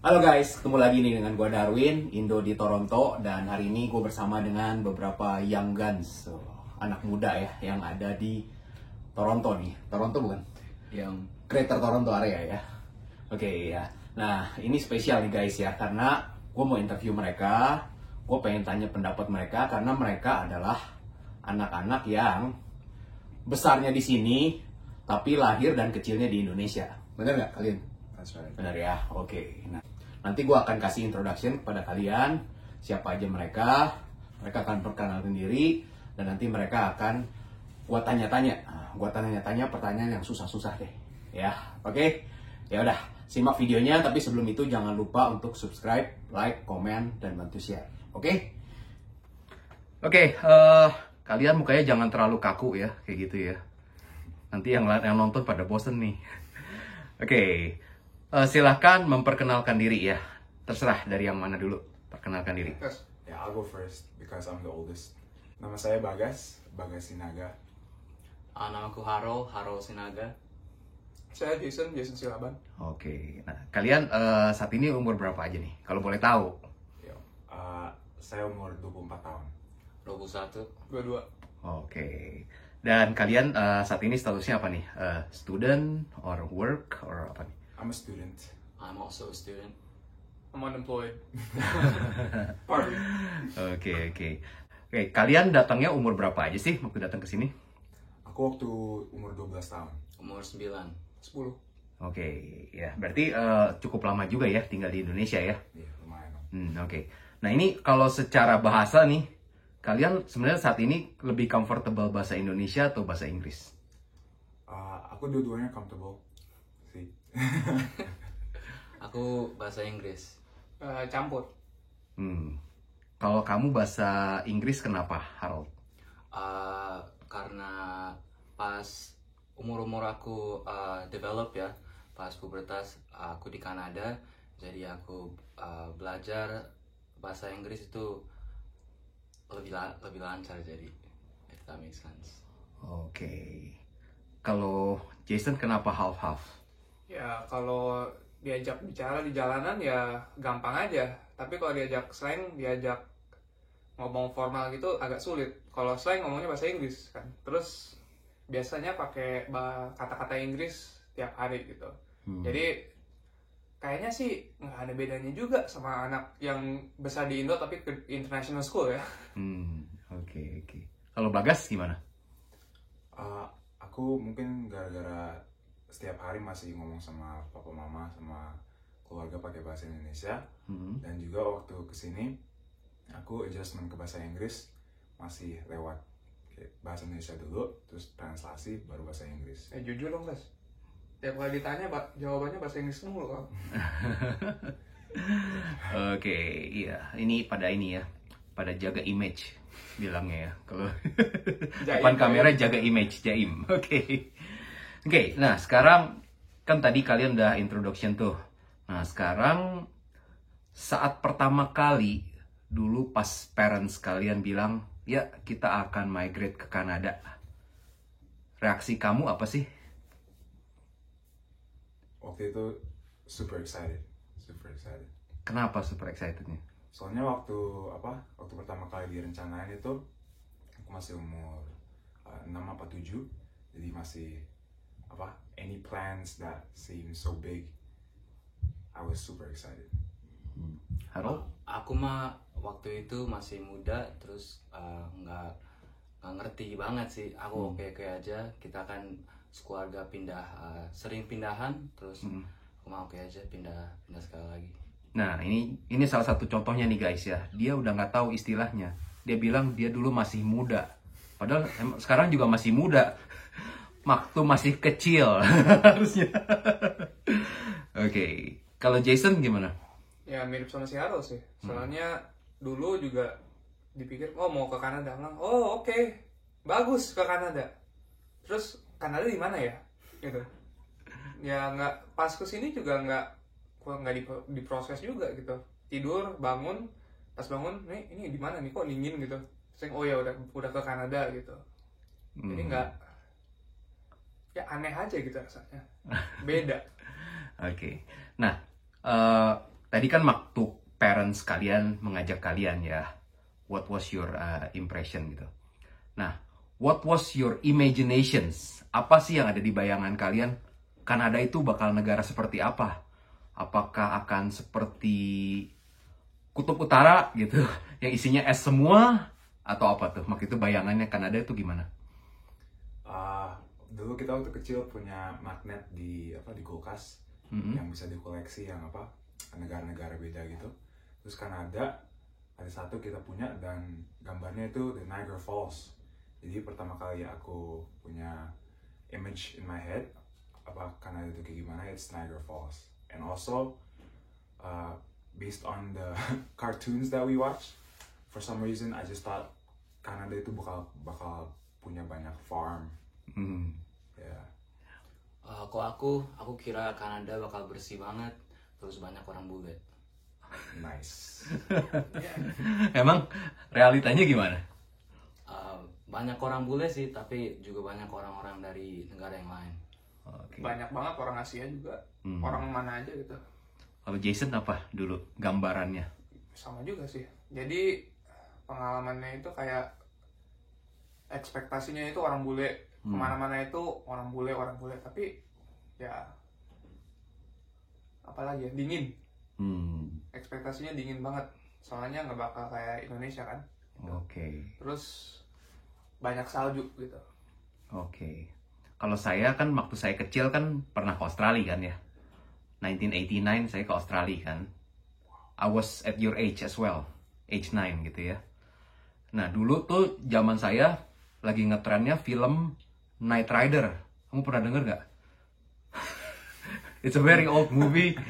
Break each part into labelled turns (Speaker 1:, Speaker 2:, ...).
Speaker 1: Halo guys, ketemu lagi nih dengan gue Darwin, Indo di Toronto. Dan hari ini gue bersama dengan beberapa young guns, anak muda ya, yang ada di Toronto nih. Toronto bukan? Yang Greater Toronto area ya. Oke ya. Nah ini spesial nih guys ya, karena gue mau interview mereka. Gue pengen tanya pendapat mereka, karena mereka adalah anak-anak yang besarnya di sini, tapi lahir dan kecilnya di Indonesia. Bener nggak kalian?
Speaker 2: That's right.
Speaker 1: Benar ya, oke. Nah, nanti gue akan kasih introduction kepada kalian, siapa aja mereka akan perkenalkan diri, dan nanti mereka akan gue tanya-tanya. Gue tanya-tanya pertanyaan yang susah-susah deh, ya, oke? Ya udah, simak videonya, tapi sebelum itu jangan lupa untuk subscribe, like, komen, dan bantu share, oke? Oke, kalian mukanya jangan terlalu kaku ya, kayak gitu ya. Nanti yang nonton pada bosen nih. Oke. Silahkan memperkenalkan diri ya. Terserah dari yang mana dulu. Perkenalkan diri.
Speaker 2: Yeah, I'll go first because I'm the oldest. Nama saya Bagas Sinaga.
Speaker 3: Namaku Haro Sinaga.
Speaker 2: Saya Jason Silaban.
Speaker 1: Oke. Nah, kalian saat ini umur berapa aja nih? Kalau boleh tahu.
Speaker 2: Yo, saya umur 24 tahun.
Speaker 3: 21.
Speaker 2: 22.
Speaker 1: Oke. Dan kalian saat ini statusnya apa nih? Student or work or apa nih?
Speaker 2: I'm a student.
Speaker 3: I'm also a student.
Speaker 2: I'm unemployed.
Speaker 1: Oke. Kalian datangnya umur berapa aja sih waktu datang ke sini?
Speaker 2: Aku waktu umur 12 tahun.
Speaker 3: Umur 9.
Speaker 2: 10.
Speaker 1: Oke, ya. Berarti cukup lama juga ya tinggal di Indonesia ya?
Speaker 2: Iya, lumayan.
Speaker 1: Oke. Nah ini kalau secara bahasa nih, kalian sebenarnya saat ini lebih comfortable bahasa Indonesia atau bahasa Inggris?
Speaker 2: Aku dua-duanya comfortable sih.
Speaker 3: Aku bahasa Inggris.
Speaker 2: Campur.
Speaker 1: Kalau kamu bahasa Inggris kenapa, Harold?
Speaker 3: Karena pas umur aku develop ya, pas pubertas aku di Kanada, jadi aku belajar bahasa Inggris itu lebih lancar, jadi if that makes sense.
Speaker 1: Oke. Kalau Jason kenapa half-half?
Speaker 4: Ya kalau diajak bicara di jalanan ya gampang aja. Tapi kalau diajak slang, diajak ngomong formal gitu agak sulit. Kalau slang ngomongnya bahasa Inggris kan. Terus biasanya pakai kata-kata Inggris tiap hari gitu. Jadi kayaknya sih nggak ada bedanya juga sama anak yang besar di Indo tapi ke international school ya.
Speaker 1: Oke. Kalau Bagas gimana?
Speaker 2: Aku mungkin gara-gara setiap hari masih ngomong sama papa mama sama keluarga pakai bahasa Indonesia, dan juga waktu kesini aku adjustment ke bahasa Inggris masih lewat bahasa Indonesia dulu, terus translasi baru bahasa Inggris.
Speaker 4: Jujur dong guys, tiap kali ditanya jawabannya bahasa Inggris mulu kan.
Speaker 1: Oke, iya. Ini pada jaga image bilangnya ya. Kalau depan kamera jaga image, jaim. Oke, nah sekarang kan tadi kalian udah introduction tuh. Nah sekarang saat pertama kali dulu pas parents kalian bilang, ya kita akan migrate ke Kanada. Reaksi kamu apa sih?
Speaker 2: Waktu itu super excited.
Speaker 1: Kenapa super excitednya?
Speaker 2: Soalnya waktu pertama kali direncanain itu aku masih umur 6 apa 7, jadi masih any plans that seem so big, I was super excited.
Speaker 1: Harold?
Speaker 3: Aku mah waktu itu masih muda, terus nggak ngerti banget sih. Aku oke aja. Kita kan sekeluarga sering pindahan, terus aku mah oke aja pindah sekali lagi.
Speaker 1: Nah ini salah satu contohnya nih guys ya. Dia udah nggak tahu istilahnya. Dia bilang dia dulu masih muda. Padahal sekarang juga masih muda. Waktu masih kecil harusnya. Oke. Kalau Jason gimana?
Speaker 4: Ya mirip sama si Harold sih. Soalnya dulu juga dipikir mau ke Kanada. Oke. Bagus ke Kanada. Terus Kanada di mana ya? Gitu. Ya nggak, pas kesini juga nggak diproses juga gitu. Tidur, bangun, pas bangun ini di mana nih, kok dingin gitu. Terus oh ya udah ke Kanada gitu. Jadi nggak, ya aneh aja gitu rasanya. Beda.
Speaker 1: Oke. Nah, tadi kan waktu parents kalian mengajak kalian ya, what was your impression gitu. Nah, what was your imaginations? Apa sih yang ada di bayangan kalian? Kanada itu bakal negara seperti apa? Apakah akan seperti Kutub Utara gitu, yang isinya es semua? Atau apa tuh? Waktu itu bayangannya Kanada itu gimana?
Speaker 2: Dulu kita waktu kecil punya magnet di kulkas yang bisa dikoleksi yang negara-negara beda gitu. Terus Kanada ada satu kita punya dan gambarnya itu the Niagara Falls. Jadi pertama kali aku punya image in my head Kanada itu kayak gimana, it's Niagara Falls. And also based on the cartoons that we watch, for some reason I just thought Kanada itu bakal punya banyak farm. Yeah.
Speaker 3: Kalau aku kira Kanada bakal bersih banget, terus banyak orang bule.
Speaker 2: Nice.
Speaker 1: Emang realitanya gimana?
Speaker 3: Banyak orang bule sih, tapi juga banyak orang-orang dari negara yang lain.
Speaker 1: Okay.
Speaker 4: Banyak banget orang Asia juga, orang mana aja gitu.
Speaker 1: Kalau Jason apa dulu gambarannya?
Speaker 4: Sama juga sih. Jadi pengalamannya itu kayak ekspektasinya itu orang bule, kemana-mana itu orang bule, tapi ya apalagi ya, dingin. Ekspektasinya dingin banget, soalnya nggak bakal kayak Indonesia kan.
Speaker 1: Oke.
Speaker 4: Terus banyak salju gitu.
Speaker 1: Oke. Kalau saya kan waktu saya kecil kan pernah ke Australia kan ya. 1989 saya ke Australia kan. I was at your age as well, age 9 gitu ya. Nah dulu tuh zaman saya lagi ngetrennya film Knight Rider. Kamu pernah denger gak? It's a very old movie.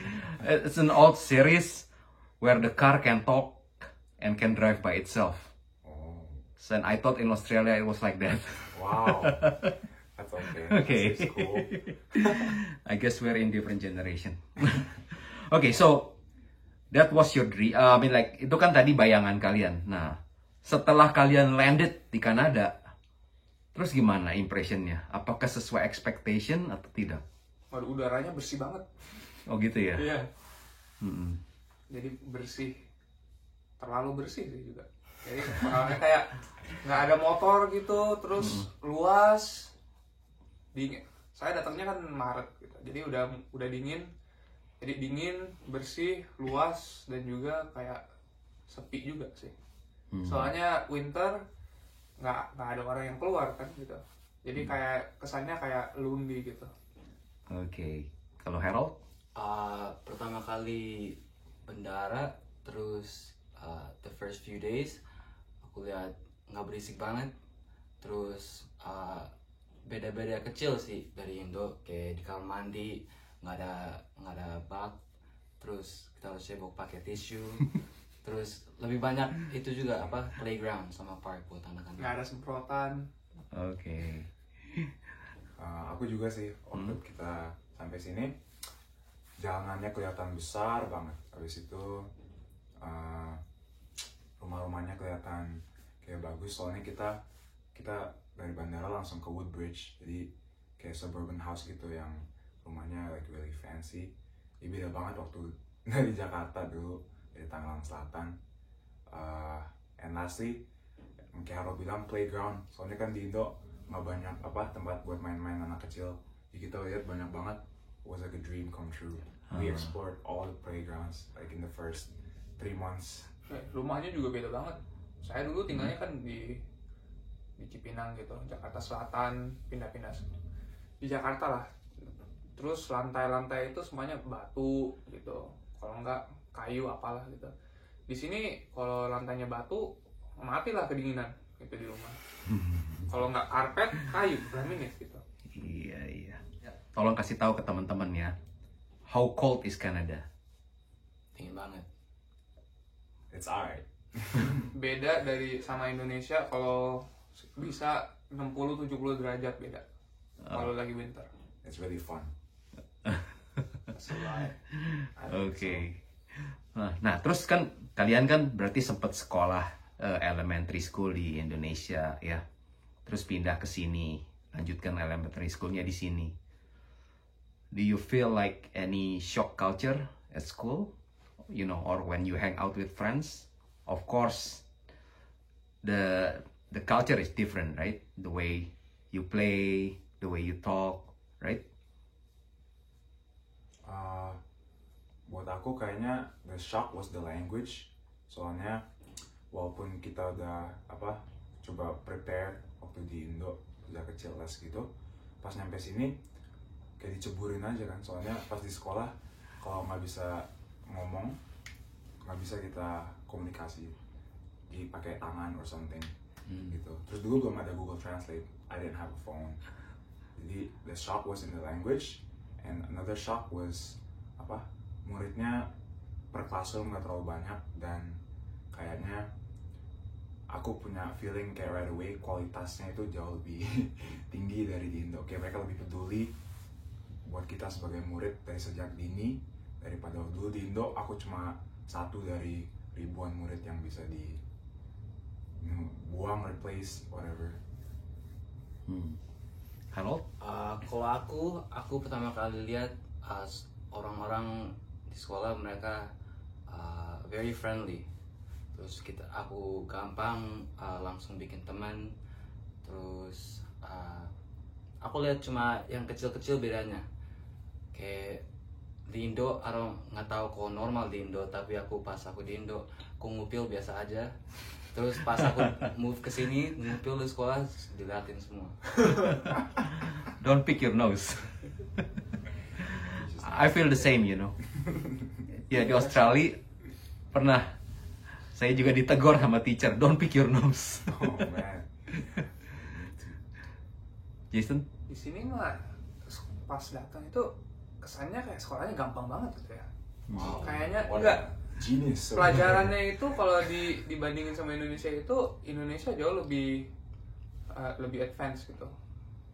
Speaker 1: It's an old series where the car can talk and can drive by itself. And I thought in Australia it was like that.
Speaker 2: Wow. That's okay.
Speaker 1: Okay.
Speaker 2: That's cool.
Speaker 1: I guess we're in different generation. Okay, so that was your dream. I mean like itu kan tadi bayangan kalian. Nah, setelah kalian landed di Kanada, terus gimana impressionnya? Apakah sesuai expectation atau tidak?
Speaker 4: Waduh, udaranya bersih banget.
Speaker 1: Oh gitu ya?
Speaker 4: Iya. Jadi bersih, terlalu bersih sih juga. Jadi kayak nggak ada motor gitu, terus luas, dingin. Saya datangnya kan Maret gitu, jadi udah dingin. Jadi dingin, bersih, luas, dan juga kayak sepi juga sih. Soalnya winter nggak ada orang yang keluar kan gitu. Jadi kayak kesannya kayak lonely gitu.
Speaker 1: Oke. Kalau Harold?
Speaker 3: Pertama kali bendara, terus the first few days aku lihat nggak berisik banget, terus beda-beda kecil sih dari Indo, kayak di kamar mandi nggak ada bak, terus kita harus cebok pakai tisu. Terus lebih banyak itu juga playground sama park buat anak-anak.
Speaker 4: Nggak ada semprotan.
Speaker 1: Oke.
Speaker 2: Aku juga sih waktu kita sampai sini jalanannya kelihatan besar banget. Habis itu rumah-rumahnya kelihatan kayak bagus, soalnya kita dari bandara langsung ke Woodbridge, jadi kayak suburban house gitu yang rumahnya like really fancy. Jadi beda banget waktu dari Jakarta dulu, dari Tangerang Selatan. And lastly, kayak Haro bilang playground, soalnya kan di Indo nggak banyak tempat buat main-main anak kecil. Jadi kita lihat banyak banget. It was like a dream come true. We explored all the playgrounds like in the first 3 months.
Speaker 4: Rumahnya juga beda banget. Saya dulu tinggalnya kan di Cipinang gitu, Jakarta Selatan, pindah-pindah di Jakarta lah. Terus lantai-lantai itu semuanya batu gitu, kalau enggak kayu apalah gitu. Di sini kalau lantainya batu, matilah kedinginan gitu di rumah. Kalau enggak karpet, kayu, laminate gitu.
Speaker 1: Iya. Tolong kasih tahu ke teman-teman ya. How cold is Canada?
Speaker 3: Dingin banget.
Speaker 2: It's alright.
Speaker 4: Beda dari sama Indonesia, kalau bisa 60-70 derajat beda. Kalau lagi winter.
Speaker 2: It's really fun.
Speaker 1: Oke. Nah, terus kan kalian kan berarti sempat sekolah elementary school di Indonesia ya. Terus pindah ke sini, lanjutkan elementary schoolnya di sini. Do you feel like any shock culture at school you know, or when you hang out with friends, of course, the culture is different, right? The way you play, the way you talk, right?
Speaker 2: Buat aku kayaknya the shock was the language. Soalnya walaupun kita udah coba prepare waktu di Indo udah kecil les gitu, pas nyampe sini kayak diceburin aja kan. Soalnya pas di sekolah kalau nggak bisa ngomong, nggak bisa kita komunikasi dipakai tangan or something gitu. Terus dulu belum ada Google Translate, I didn't have a phone. Jadi the shock was in the language, and another shock was muridnya per classroom nggak terlalu banyak, dan kayaknya aku punya feeling kayak right away kualitasnya itu jauh lebih tinggi dari di Indo. Kayak mereka lebih peduli buat kita sebagai murid dari sejak dini daripada dulu di Indo. Aku cuma satu dari ribuan murid yang bisa dibuang, replace, whatever.
Speaker 1: Halo?
Speaker 3: Kalau aku pertama kali lihat orang-orang di sekolah, mereka very friendly. Terus aku gampang langsung bikin teman. Terus aku lihat cuma yang kecil-kecil bedanya. Kayak di Indo, nggak tahu kok normal di Indo, tapi pas aku di Indo, aku ngupil biasa aja. Terus pas aku move ke sini, ngupil di sekolah diliatin semua.
Speaker 1: Don't pick your nose. I feel the same, you know. Ya, di Australia pernah saya juga ditegur sama teacher, don't pick your nose.
Speaker 2: Oh man.
Speaker 1: Jason?
Speaker 4: Di sini mah pas datang itu kesannya kayak sekolahnya gampang banget gitu ya.
Speaker 2: Wow.
Speaker 4: Kayaknya
Speaker 2: What
Speaker 4: enggak.
Speaker 2: Genius.
Speaker 4: Pelajarannya itu kalau dibandingin sama Indonesia itu, Indonesia jauh lebih advance gitu.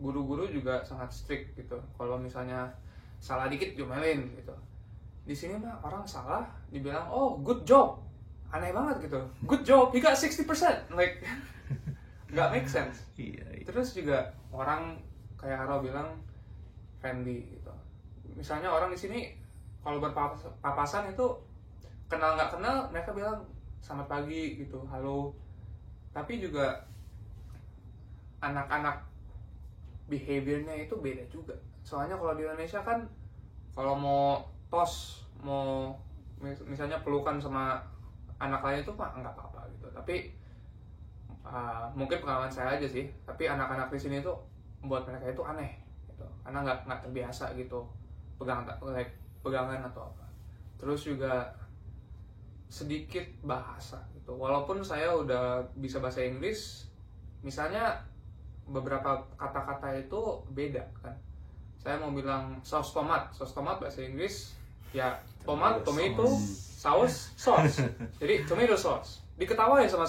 Speaker 4: Guru-guru juga sangat strict gitu. Kalau misalnya salah dikit diomelin gitu. Di sini mah orang salah dibilang, oh good job, aneh banget gitu. Good job, you got 60%, like nggak make sense.
Speaker 1: Iya.
Speaker 4: Terus juga orang kayak Haro bilang friendly gitu. Misalnya orang di sini kalau berpapasan itu kenal nggak kenal, mereka bilang selamat pagi gitu, halo. Tapi juga anak-anak behaviornya itu beda juga. Soalnya kalau di Indonesia kan kalau mau misalnya pelukan sama anak lain itu mah nggak apa-apa gitu. Tapi mungkin pengalaman saya aja sih. Tapi anak-anak di sini tuh buat mereka itu aneh gitu. Karena nggak terbiasa gitu pegangan atau apa. Terus juga sedikit bahasa gitu. Walaupun saya udah bisa bahasa Inggris, misalnya beberapa kata-kata itu beda kan. Saya mau bilang saus tomat bahasa Inggris ya tomato, saus, sauce. Jadi tomato sauce. Diketawain sama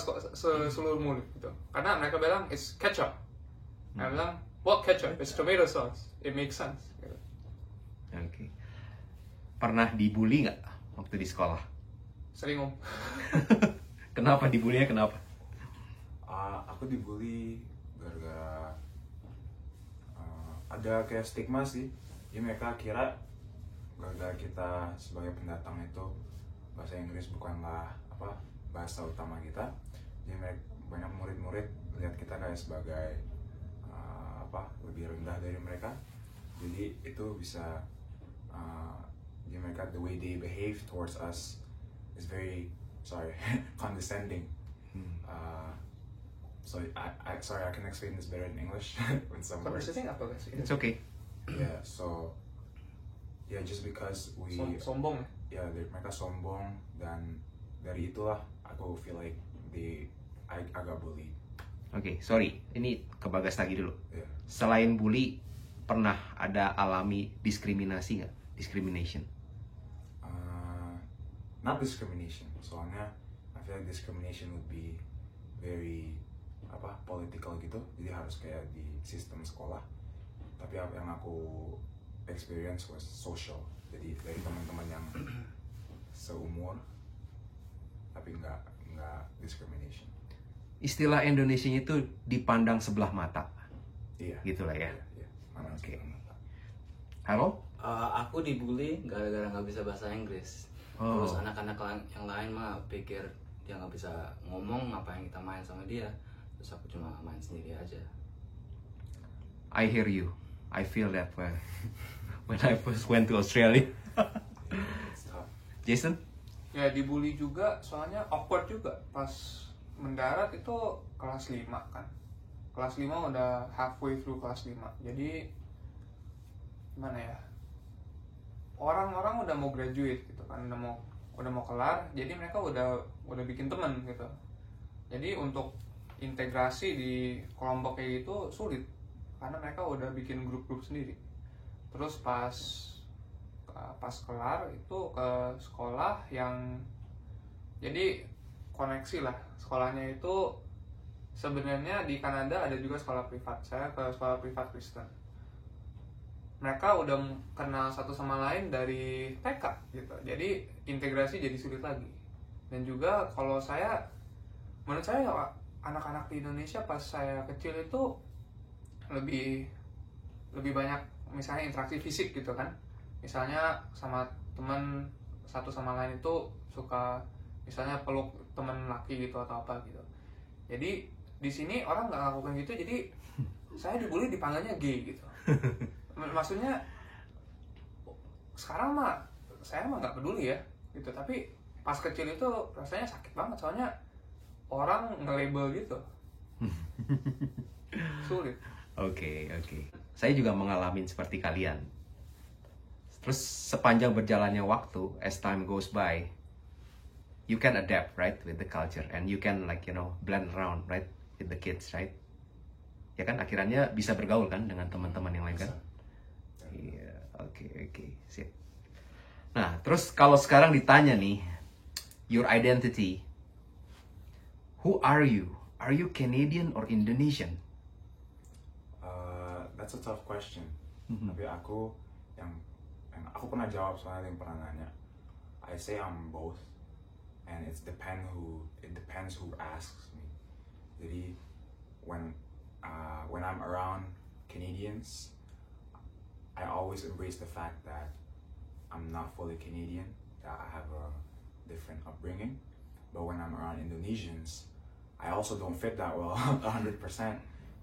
Speaker 4: seluruh mulut gitu. Karena mereka bilang it's ketchup. Saya bilang what ketchup? It's tomato sauce. It makes sense. Gitu.
Speaker 1: Oke. Pernah dibully nggak waktu di sekolah?
Speaker 4: Sering om.
Speaker 1: Kenapa dibulinya? Kenapa?
Speaker 2: Aku dibully gara-gara ada kayak stigma sih. Jadi mereka kira gara-gara kita sebagai pendatang itu bahasa Inggris bukanlah bahasa utama kita. Jadi banyak murid-murid lihat kita kayak sebagai lebih rendah dari mereka. Jadi itu bisa jadi mereka, the way they behave towards us is very condescending. So I can explain this better in English with some words.
Speaker 4: Condescending apa guys?
Speaker 1: It's okay.
Speaker 2: Yeah, so just because we
Speaker 4: Sombong.
Speaker 2: ya mereka sombong, dan dari itulah aku feel like I agak bully.
Speaker 1: Oke, sorry. Ini ke Bagas lagi dulu.
Speaker 2: Yeah.
Speaker 1: Selain bully, pernah ada alami diskriminasi nggak? Discrimination?
Speaker 2: Not discrimination. Soalnya I feel like discrimination would be very political gitu. Jadi harus kayak di sistem sekolah. Tapi apa yang aku experience was social. Jadi dari teman-teman yang seumur, tapi nggak discrimination.
Speaker 1: Istilah Indonesia itu dipandang sebelah mata.
Speaker 2: Iya.
Speaker 1: Gitulah ya.
Speaker 2: Iya.
Speaker 1: Oke. Halo?
Speaker 3: Aku dibully gara-gara nggak bisa bahasa Inggris. Terus anak-anak yang lain mah pikir dia nggak bisa ngomong, ngapain kita main sama dia. Terus aku cuma main sendiri aja.
Speaker 1: I hear you. I feel that when I first went to Australia. Jason?
Speaker 4: Ya dibully juga, soalnya awkward juga pas mendarat itu kelas 5 kan. Kelas 5 udah halfway through kelas 5. Jadi gimana ya? Orang-orang udah mau graduate gitu kan, udah mau kelar, jadi mereka udah bikin teman gitu. Jadi untuk integrasi di kelompok kayak gitu sulit karena mereka udah bikin grup-grup sendiri. Terus pas kelar itu ke sekolah yang jadi koneksi lah. Sekolahnya itu sebenarnya di Kanada ada juga sekolah privat. Saya ke sekolah privat Kristen. Mereka udah kenal satu sama lain dari TK gitu. Jadi integrasi jadi sulit lagi. Dan juga kalau menurut saya anak-anak di Indonesia pas saya kecil itu lebih banyak misalnya interaksi fisik gitu kan. Misalnya sama teman satu sama lain itu suka misalnya peluk teman laki gitu atau apa gitu. Jadi di sini orang nggak lakukan gitu, jadi saya dibully dipanggilnya gay gitu. Maksudnya sekarang mah saya mah nggak peduli ya gitu, tapi pas kecil itu rasanya sakit banget soalnya orang nge-label gitu. Sulit.
Speaker 1: Oke. Saya juga mengalami seperti kalian. Terus sepanjang berjalannya waktu, as time goes by, you can adapt, right, with the culture, and you can blend around, right, with the kids, right? Ya kan, akhirnya bisa bergaul kan dengan teman-teman yang lain kan? Iya, oke, sip. Nah, terus kalau sekarang ditanya nih, your identity, who are you? Are you Canadian or Indonesian?
Speaker 2: That's a tough question. Tapi aku pernah jawab soalnya ada yang pernah nanya. I say I'm both, and it depends who asks me. Jadi when I'm around Canadians, I always embrace the fact that I'm not fully Canadian, that I have a different upbringing. But when I'm around Indonesians, I also don't fit that well 100%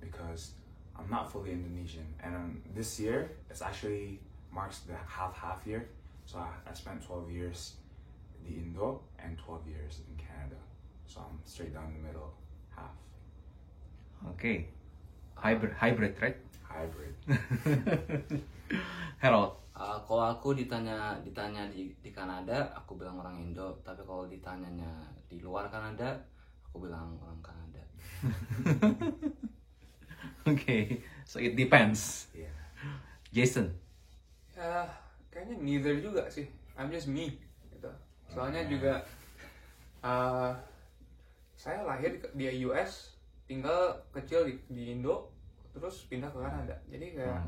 Speaker 2: because I'm not fully Indonesian. And this year, it's actually marks the half year. So I spent 12 years in Indo and 12 years in Canada. So I'm straight down the middle, half.
Speaker 1: Okay. Hybrid, right?
Speaker 2: Hybrid.
Speaker 1: Harold.
Speaker 3: Kalau aku ditanya di Kanada, aku bilang orang Indo. Tapi kalau ditanyanya di luar Kanada, aku bilang orang Kanada.
Speaker 1: Okay, so it depends.
Speaker 2: Yeah.
Speaker 1: Jason.
Speaker 4: Ya kayaknya neither juga sih. I'm just me gitu. Soalnya juga saya lahir di US, tinggal kecil di Indo, terus pindah ke Kanada. Jadi kayak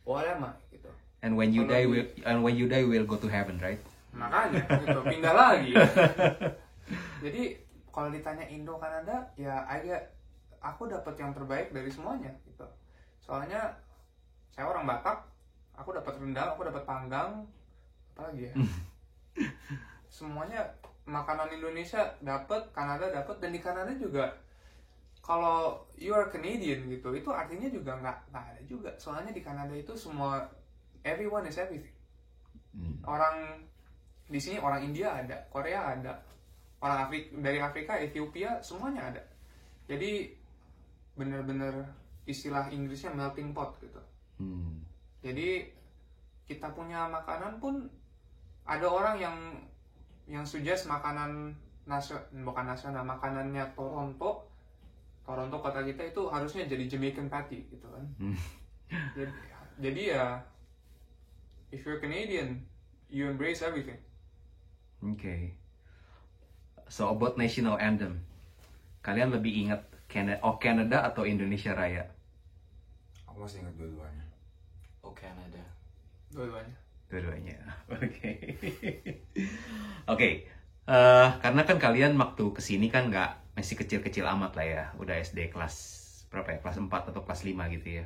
Speaker 4: whatever gitu.
Speaker 1: And when you die, we'll go to heaven, right?
Speaker 4: Makanya gitu, pindah lagi. Jadi kalau ditanya Indo Kanada, ya aku dapat yang terbaik dari semuanya gitu. Soalnya saya orang Batak, aku dapat rendang, aku dapat panggang, apa lagi ya? Semuanya makanan Indonesia dapat, Kanada dapat, dan di Kanada juga kalau you are Canadian gitu, itu artinya juga nggak ada juga. Soalnya di Kanada itu semua everyone is everything. Orang di sini orang India ada, Korea ada, orang dari Afrika, Ethiopia semuanya ada. Jadi bener-bener istilah Inggrisnya melting pot gitu. Jadi kita punya makanan pun ada orang yang suggest makanan bukan nasional, makanannya Toronto kota kita itu harusnya jadi Jamaican patty gitu kan. Jadi ya if you're Canadian, you embrace everything.
Speaker 1: Okay. So about national anthem, kalian lebih ingat Canada atau Indonesia Raya?
Speaker 2: Aku masih ingat dua-duanya.
Speaker 3: Oh, Canada.
Speaker 4: Dua-duanya.
Speaker 1: Oke. Oke. Karena kan kalian waktu kesini kan masih kecil-kecil amat lah ya. Udah SD kelas berapa ya? Kelas 4 atau kelas 5 gitu ya.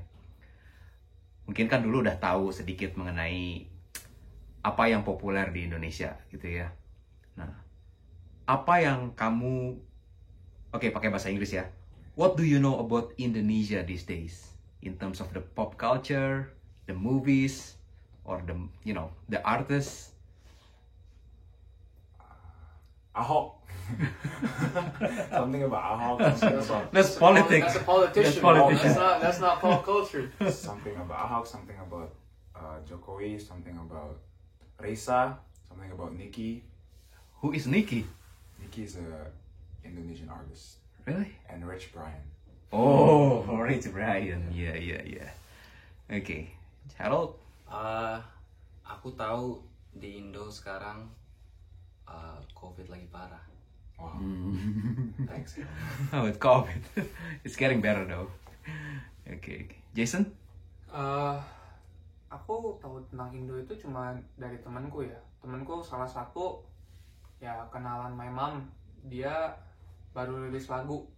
Speaker 1: Mungkin kan dulu udah tahu sedikit mengenai apa yang populer di Indonesia gitu ya. Nah, apa yang kamu, oke, pakai bahasa Inggris ya. What do you know about Indonesia these days in terms of the pop culture, the movies, or the the artists?
Speaker 2: Ahok. Something about Ahok.
Speaker 1: That's politics.
Speaker 3: That's a politician.
Speaker 1: That's politician.
Speaker 3: That's not pop culture.
Speaker 2: Something about Ahok. Something about Jokowi. Something about Reza. Something about Nicki.
Speaker 1: Who is Nicki?
Speaker 2: Nicki is a Indonesian artist.
Speaker 1: Really?
Speaker 2: And Rich Brian.
Speaker 1: Oh, Rich Brian. Yeah. Okay. Harold?
Speaker 3: Aku tahu di Indo sekarang COVID lagi parah.
Speaker 2: Wow. Thanks.
Speaker 1: Oh, it's COVID. It's getting better though. Okay. Jason?
Speaker 4: Aku tahu tentang Indo itu cuma dari temanku ya. Temanku salah satu ya kenalan my mom. Dia baru rilis lagu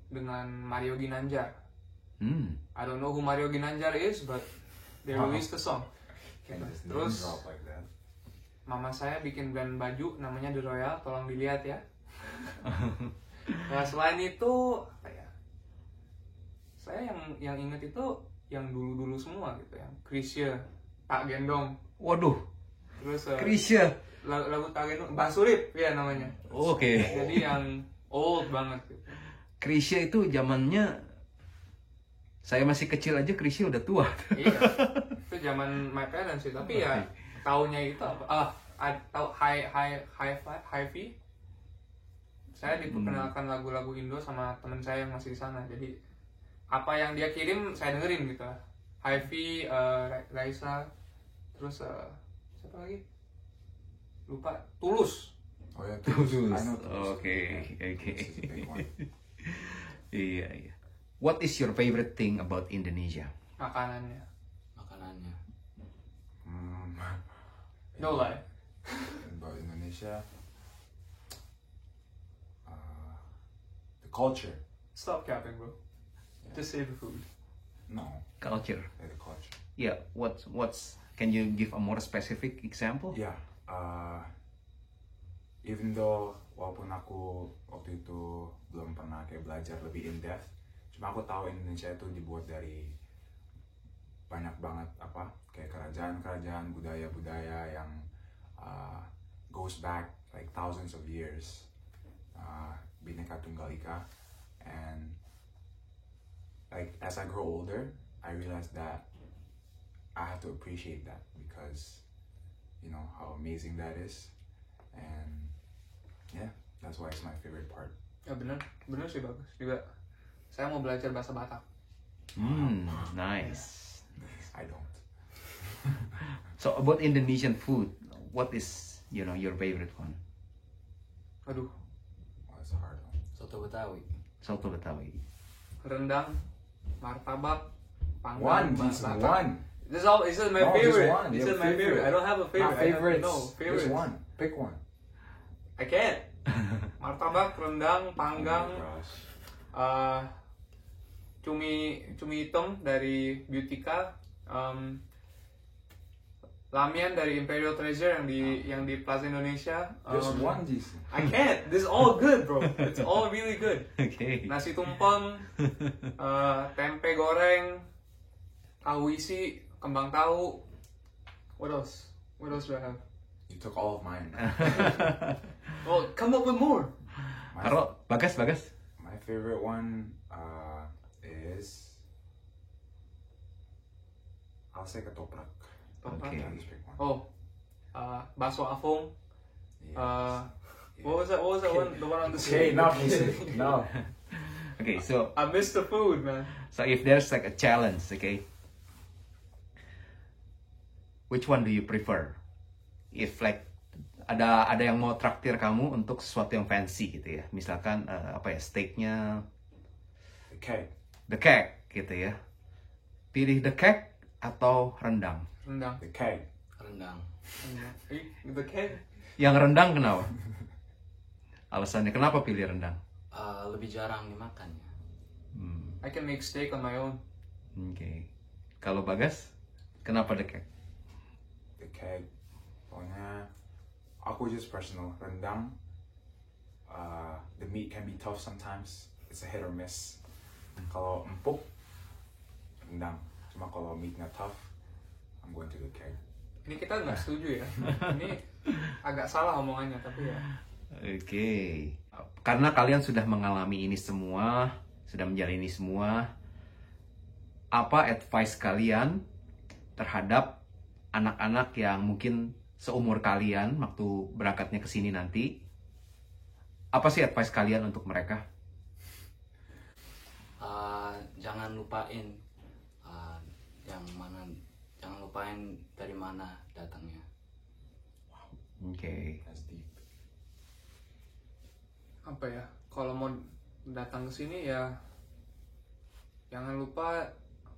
Speaker 4: dengan Mario Ginanjar. I don't know who Mario Ginanjar is, but they released the song.
Speaker 2: Can't just name
Speaker 4: Terus
Speaker 2: drop like that.
Speaker 4: mama saya bikin brand baju namanya The Royal, tolong dilihat ya. Nah, selain itu apa ya? Saya yang inget itu yang dulu-dulu semua gitu ya. Krisya, Tak Gendong.
Speaker 1: Waduh,
Speaker 4: Terus
Speaker 1: Krisya.
Speaker 4: lagu Tak Gendong, Mbah Surip ya namanya.
Speaker 1: Oke.
Speaker 4: Jadi yang old banget gitu.
Speaker 1: Krisya itu zamannya saya masih kecil aja, Krisya udah tua.
Speaker 4: Iya. Itu zaman my parents sih, tapi ya taunya itu apa? Tahu Hi-Fi. Saya diperkenalkan lagu-lagu Indo sama teman saya yang masih di sana. Jadi apa yang dia kirim saya dengerin gitu lah. Hi-Fi, Raisa, terus siapa lagi? Lupa. Tulus.
Speaker 2: Oh yeah, Tulus. I know Tulus.
Speaker 1: Okay.
Speaker 2: Tulus is a big one.
Speaker 1: Iya. What is your favorite thing about Indonesia?
Speaker 4: Makanannya. No lie.
Speaker 2: About Indonesia, the culture.
Speaker 4: Stop capping, bro. Just say the food.
Speaker 2: No,
Speaker 1: Culture.
Speaker 2: the culture.
Speaker 1: Yeah. What's? Can you give a more specific example?
Speaker 2: Yeah. Even though walaupun aku waktu itu belum pernah kayak belajar lebih in depth, cuma aku tahu Indonesia itu dibuat dari banyak banget apa kayak kerajaan-kerajaan, budaya-budaya yang goes back like thousands of years. Bhinneka Tunggal Ika, and like as I grow older, I realized that I have to appreciate that because you know how amazing that is, and yeah, that's why it's my favorite part.
Speaker 4: Ya bener sih bagus juga. Saya mau belajar bahasa Batak.
Speaker 1: Nice.
Speaker 2: I don't.
Speaker 1: So about Indonesian food, what is your favorite one?
Speaker 4: Aduh,
Speaker 2: Well, it's a hard one.
Speaker 3: Soto Betawi.
Speaker 1: Soto Betawi.
Speaker 4: rendang, martabak, panggang,
Speaker 2: One, Jason,
Speaker 4: bakar.
Speaker 2: one.
Speaker 4: This is my
Speaker 2: No, just
Speaker 4: favorite.
Speaker 2: one.
Speaker 4: This
Speaker 2: Your
Speaker 4: is my favorite.
Speaker 2: favorite.
Speaker 4: I don't have a favorite.
Speaker 2: Not favorites.
Speaker 4: No favorites.
Speaker 2: Just one. Pick one.
Speaker 4: I can't. Martabak, rendang, panggang,
Speaker 2: Oh my gosh.
Speaker 4: cumi hitam dari Beautica, lamian dari Imperial Treasure yang di Plaza Indonesia.
Speaker 2: Just one, Jason.
Speaker 4: I can't. This is all good, bro. It's all really good.
Speaker 1: Okay.
Speaker 4: Nasi tumpeng, tempe goreng, tahu isi, kembang tahu. What else? What else do I have?
Speaker 2: You took all of mine.
Speaker 4: Well, come up with more.
Speaker 1: Haro, Bagas.
Speaker 2: My favorite one is I'll say ketoprak.
Speaker 1: Okay.
Speaker 2: I'll just pick one.
Speaker 4: Oh, bakso afong.
Speaker 2: Yes.
Speaker 4: What was that? What was that one? The one on the
Speaker 2: Okay,
Speaker 4: screen.
Speaker 2: enough, Jason. No.
Speaker 1: Okay, so
Speaker 4: I missed the food, man.
Speaker 1: if there's like a challenge, okay, which one do you prefer? If like ada yang mau traktir kamu untuk sesuatu yang fancy gitu ya, misalkan steaknya
Speaker 2: The cake.
Speaker 1: the cake gitu ya, pilih the cake atau rendang?
Speaker 4: Rendang.
Speaker 2: The cake.
Speaker 3: Rendang.
Speaker 4: The cake.
Speaker 1: Yang rendang kenapa? Alasannya kenapa pilih rendang?
Speaker 3: Lebih jarang dimakannya.
Speaker 4: I can make steak on my own.
Speaker 1: Okay. Kalau Bagas, kenapa the cake?
Speaker 2: The cake. Soalnya aku just personal, rendang, the meat can be tough sometimes. It's a hit or miss. Kalau empuk, rendang. Cuma kalau meatnya tough, I'm going to the keg.
Speaker 4: Ini kita nggak setuju ya. Ini agak salah omongannya, tapi ya.
Speaker 1: Oke. Karena kalian sudah mengalami ini semua, sudah menjalani ini semua, apa advice kalian terhadap anak-anak yang mungkin seumur kalian waktu berangkatnya ke sini nanti? Apa sih advice kalian untuk mereka?
Speaker 3: Jangan lupain jangan lupain dari mana datangnya.
Speaker 1: Oke.
Speaker 2: That's deep.
Speaker 4: Apa ya, kalau mau datang ke sini ya jangan lupa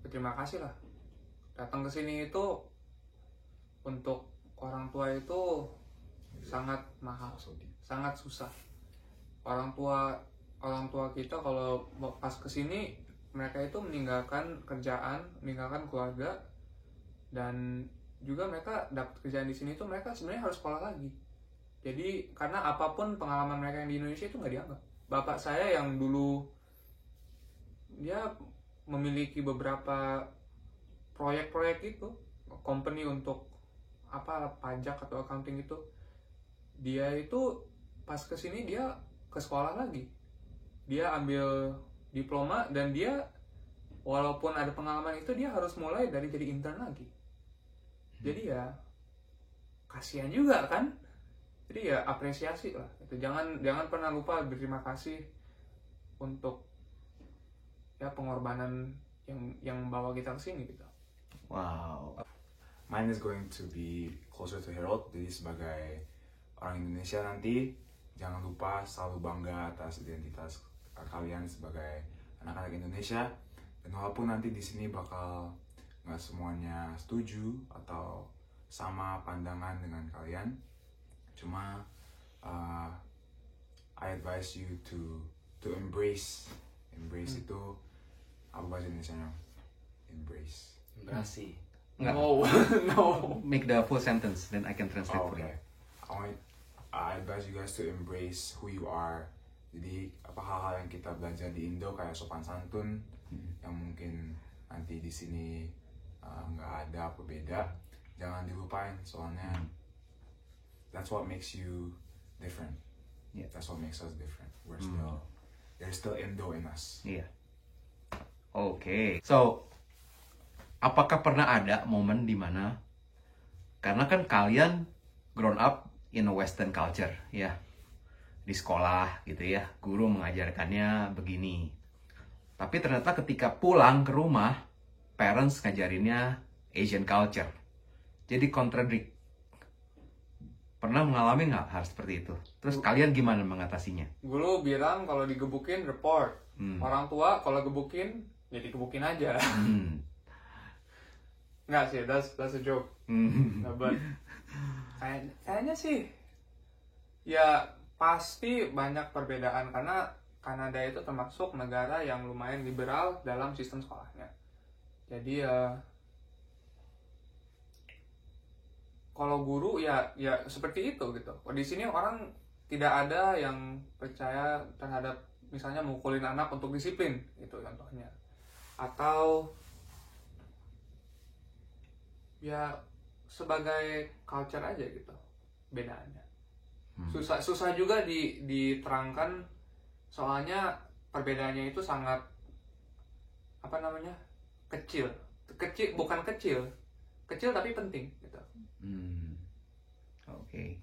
Speaker 4: berterima kasih lah. Datang ke sini itu untuk orang tua itu sangat mahal, sangat susah. Orang tua kita kalau pas ke sini mereka itu meninggalkan kerjaan, meninggalkan keluarga, dan juga mereka dapat kerjaan di sini itu mereka sebenarnya harus sekolah lagi. Jadi karena apapun pengalaman mereka yang di Indonesia itu nggak dianggap. Bapak saya yang dulu dia memiliki beberapa proyek-proyek itu, company untuk pajak atau accounting itu, dia itu pas kesini dia ke sekolah lagi, dia ambil diploma, dan dia walaupun ada pengalaman itu dia harus mulai dari jadi intern lagi. Jadi ya kasihan juga kan. Jadi ya apresiasi lah. Itu jangan pernah lupa berterima kasih untuk ya pengorbanan yang membawa kita ke sini gitu.
Speaker 1: Wow.
Speaker 2: Mine is going to be closer to Harold. Jadi sebagai orang Indonesia nanti jangan lupa selalu bangga atas identitas kalian sebagai anak-anak Indonesia. Dan walaupun nanti di sini bakal nggak semuanya setuju atau sama pandangan dengan kalian, cuma I advise you to embrace itu apa bahasa Indonesianya? Embrace.
Speaker 3: Embrasi.
Speaker 1: No. Make the full sentence, then I can translate for you.
Speaker 2: Okay. I advise you guys to embrace who you are. Jadi apa hal-hal yang kita belajar di Indo kayak sopan santun yang mungkin nanti di sini nggak ada apa beda, jangan dilupain, soalnya that's what makes you different.
Speaker 1: Yeah.
Speaker 2: That's what makes us different. There's still Indo in us.
Speaker 1: Iya. Oke. So, apakah pernah ada momen di mana, karena kan kalian grown up in a Western culture, ya, di sekolah gitu ya, guru mengajarkannya begini. Tapi ternyata ketika pulang ke rumah, parents ngajarinnya Asian culture. Jadi contradict. Pernah mengalami nggak hal seperti itu? Terus kalian gimana mengatasinya?
Speaker 4: Guru bilang kalau digebukin report. Orang tua kalau gebukin ya digebukin aja. Nggak sih, that's a joke. Nah, but kayaknya sih ya pasti banyak perbedaan, karena Kanada itu termasuk negara yang lumayan liberal dalam sistem sekolahnya. Jadi ya kalau guru ya seperti itu gitu. Di sini orang tidak ada yang percaya terhadap misalnya mukulin anak untuk disiplin gitu contohnya. Atau ya sebagai culture aja gitu bedanya. Susah juga diterangkan, soalnya perbedaannya itu sangat kecil bukan kecil tapi penting gitu.
Speaker 1: Oke.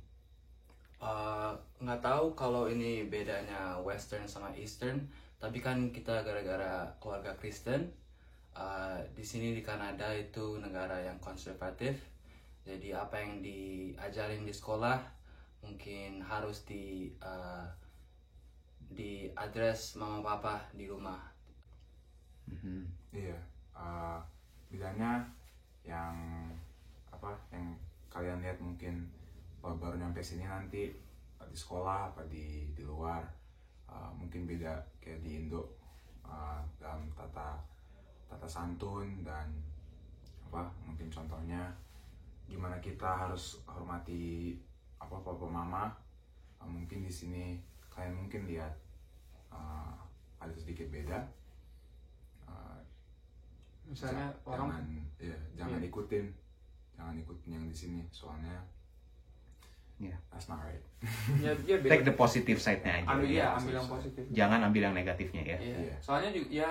Speaker 3: Nggak tahu kalau ini bedanya Western sama Eastern, tapi kan kita gara-gara keluarga Kristen. Di sini di Kanada itu negara yang konservatif, jadi apa yang diajarin di sekolah mungkin harus diadres mama papa di rumah.
Speaker 2: Iya, bedanya yang kalian lihat mungkin baru nyampe sini nanti di sekolah apa di luar, mungkin beda kayak di Indo dalam tata santun dan mungkin contohnya gimana kita harus hormati papa mama. Mungkin di sini kalian mungkin lihat ada sedikit beda.
Speaker 4: Misalnya
Speaker 2: jangan ikutin yang di sini, soalnya that's not right.
Speaker 1: Take the positive side-nya aja.
Speaker 4: Ambil yang positif.
Speaker 1: Jangan ambil yang negatifnya ya.
Speaker 4: Iya. Soalnya juga ya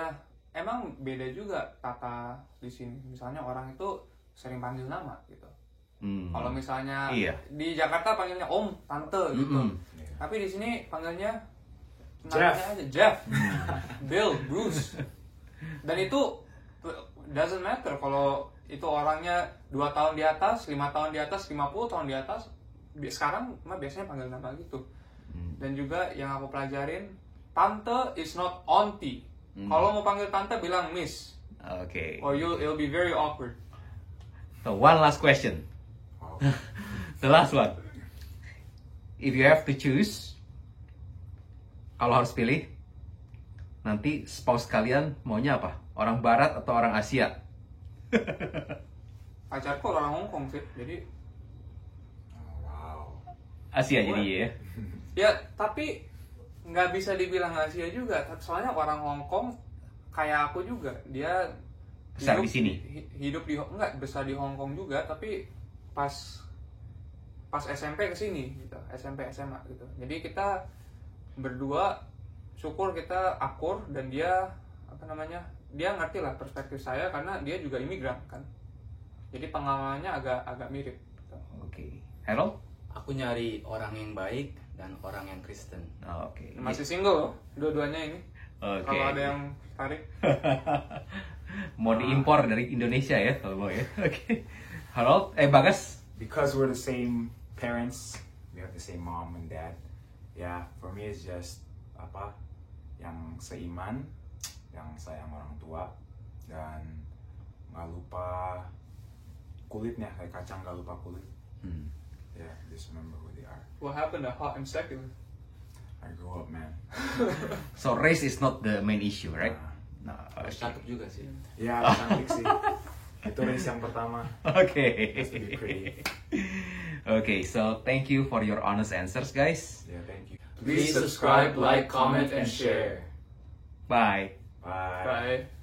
Speaker 4: emang beda juga tata di sini. Misalnya orang itu sering panggil nama gitu. Kalau misalnya di Jakarta panggilnya om, tante gitu. Tapi di sini panggilnya
Speaker 2: Jeff
Speaker 4: aja, Jeff, Bill, Bruce. Dan itu doesn't matter kalau itu orangnya 2 tahun di atas, 5 tahun di atas, 50 tahun di atas. Sekarang mah biasanya panggil nama gitu. Dan juga yang aku pelajarin, tante is not auntie. Kalau mau panggil tante bilang miss.
Speaker 1: Okay.
Speaker 4: Or it'll be very awkward.
Speaker 1: So one last question. The last one. If you have to choose, kalau harus pilih, nanti spouse kalian maunya apa? Orang Barat atau orang Asia?
Speaker 4: Pacarku orang Hong Kong sih, jadi
Speaker 1: Asia jadi ya?
Speaker 4: Ya, tapi nggak bisa dibilang Asia juga. Soalnya orang Hong Kong kayak aku juga, dia
Speaker 1: besar di sini.
Speaker 4: Hidup di enggak besar di Hong Kong juga, tapi pas SMP ke sini gitu, SMP SMA gitu. Jadi kita berdua syukur kita akur, dan dia dia ngerti lah perspektif saya karena dia juga imigran kan. Jadi pengalamannya agak mirip gitu.
Speaker 1: Oke. Harold?
Speaker 3: Aku nyari orang yang baik dan orang yang Kristen.
Speaker 1: Oke.
Speaker 4: Masih single loh, dua-duanya ini. Kalau ada yang tarik.
Speaker 1: Mau diimpor dari Indonesia ya kalau mau ya. Oke. Harold, Bagas?
Speaker 2: Because we're the same parents, we have the same mom and dad. Yeah, for me it's just yang seiman, yang sayang orang tua, dan nggak lupa kulitnya, kayak kacang nggak lupa kulit. Yeah, just remember who they are.
Speaker 4: What happened to hot and secular?
Speaker 2: I grew up, man.
Speaker 1: So race is not the main issue, right? No.
Speaker 3: Cakep juga sih.
Speaker 2: Ya, cantik sih. Itu race yang pertama.
Speaker 1: Okay.
Speaker 2: Just to be pretty.
Speaker 1: Okay, so thank you for your honest answers, guys.
Speaker 2: Yeah, thank you.
Speaker 3: Please subscribe, like, comment, and share.
Speaker 1: Bye.
Speaker 2: Bye.
Speaker 4: Bye.